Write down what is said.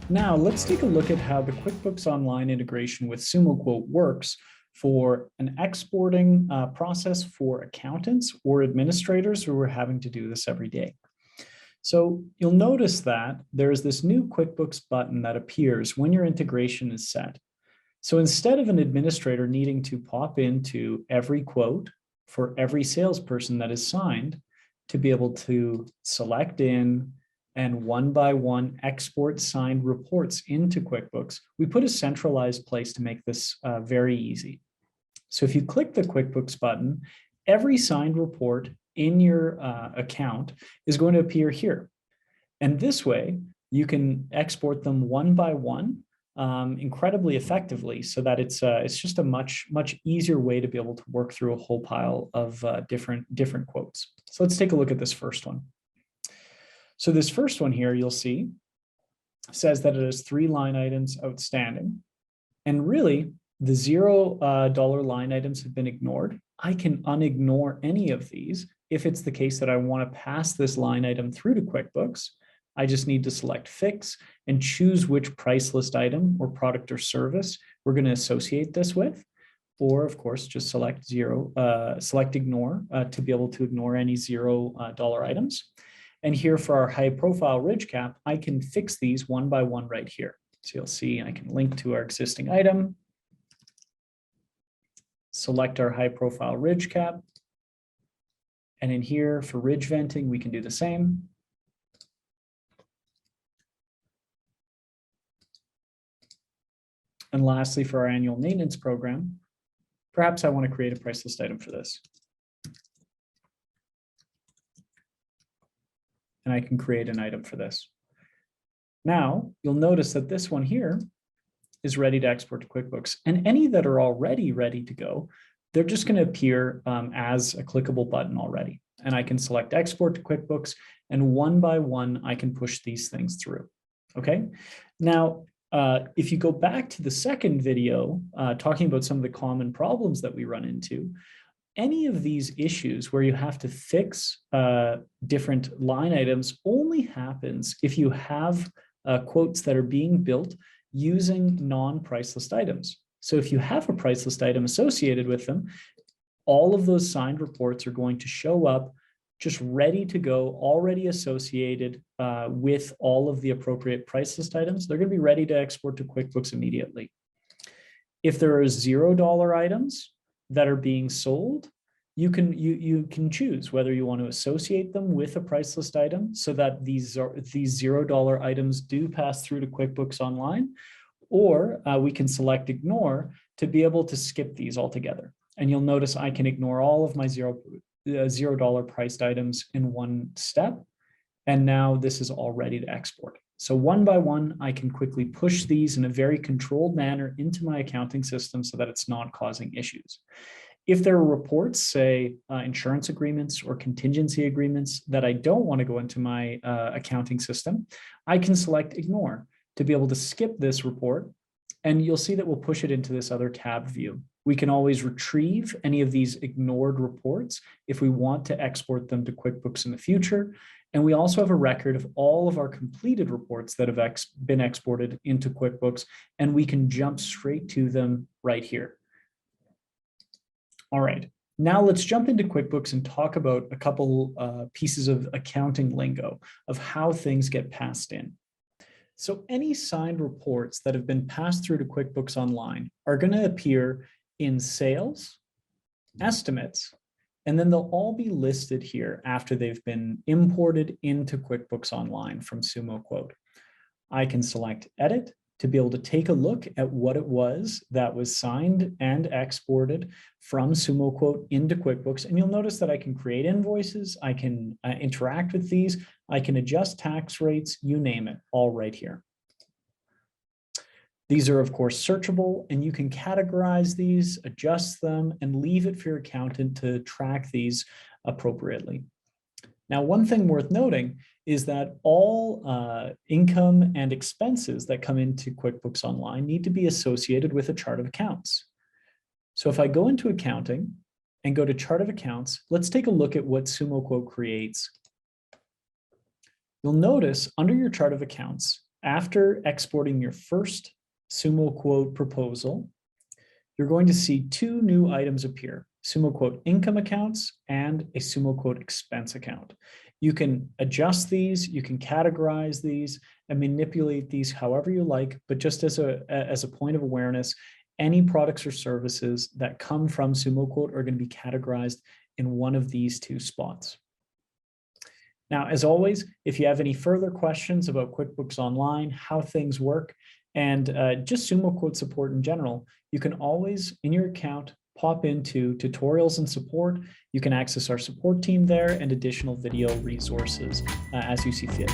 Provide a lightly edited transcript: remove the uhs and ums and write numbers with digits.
Now let's take a look at how the QuickBooks Online integration with SumoQuote works for an exporting process for accountants or administrators who are having to do this every day. So you'll notice that there's this new QuickBooks button that appears when your integration is set. So instead of an administrator needing to pop into every quote for every salesperson that is signed to be able to select in and one by one export signed reports into QuickBooks, we put a centralized place to make this very easy. So if you click the QuickBooks button, every signed report in your account is going to appear here. And this way, you can export them one by one incredibly effectively, so that it's just a much easier way to be able to work through a whole pile of different quotes. So let's take a look at this first one. So this first one here, you'll see, says that it has 3 line items outstanding. And really, the $0 line items have been ignored. I can unignore any of these if it's the case that I want to pass this line item through to QuickBooks. I just need to select Fix and choose which price list item or product or service we're going to associate this with. Or, of course, just select Ignore to be able to ignore any $0 items. And here for our high profile ridge cap, I can fix these one by one right here. So you'll see I can link to our existing item, select our high profile ridge cap. And in here for ridge venting, we can do the same. And lastly, for our annual maintenance program, perhaps I want to create a price list item for this. And I can create an item for this. Now, you'll notice that this one here is ready to export to QuickBooks. And any that are already ready to go, they're just going to appear as a clickable button already. And I can select Export to QuickBooks, and one by one, I can push these things through. Okay. Now, if you go back to the second video, talking about some of the common problems that we run into, any of these issues where you have to fix different line items only happens if you have quotes that are being built using non-price list items. So if you have a price list item associated with them, all of those signed reports are going to show up just ready to go, already associated with all of the appropriate price list items. They're going to be ready to export to QuickBooks immediately. If there are $0 items that are being sold, you can choose whether you want to associate them with a price list item so that these $0 items do pass through to QuickBooks Online, or we can select Ignore to be able to skip these altogether. And you'll notice I can ignore all of my $0 priced items in one step. And now this is all ready to export. So one by one, I can quickly push these in a very controlled manner into my accounting system so that it's not causing issues. If there are reports, say insurance agreements or contingency agreements that I don't want to go into my accounting system, I can select Ignore to be able to skip this report. And you'll see that we'll push it into this other tab view. We can always retrieve any of these ignored reports if we want to export them to QuickBooks in the future. And we also have a record of all of our completed reports that have been exported into QuickBooks, and we can jump straight to them right here. All right, now let's jump into QuickBooks and talk about a couple pieces of accounting lingo of how things get passed in. So any signed reports that have been passed through to QuickBooks Online are going to appear in sales, estimates, and then they'll all be listed here after they've been imported into QuickBooks Online from SumoQuote. I can select Edit to be able to take a look at what it was that was signed and exported from SumoQuote into QuickBooks. And you'll notice that I can create invoices, I can interact with these, I can adjust tax rates, you name it, all right here. These are, of course, searchable, and you can categorize these, adjust them, and leave it for your accountant to track these appropriately. Now, one thing worth noting is that all income and expenses that come into QuickBooks Online need to be associated with a chart of accounts. So if I go into accounting and go to chart of accounts, let's take a look at what SumoQuote creates. You'll notice under your chart of accounts, After exporting your first Sumo Quote proposal, you're going to see two new items appear: Sumo Quote income accounts and a Sumo Quote expense account. You can adjust these, you can categorize these and manipulate these however you like, but just as a point of awareness, any products or services that come from Sumo Quote are going to be categorized in one of these two spots. Now, as always, if you have any further questions about QuickBooks Online, how things work, and just Sumo Quote support in general, you can always, in your account, pop into tutorials and support. You can access our support team there and additional video resources as you see fit.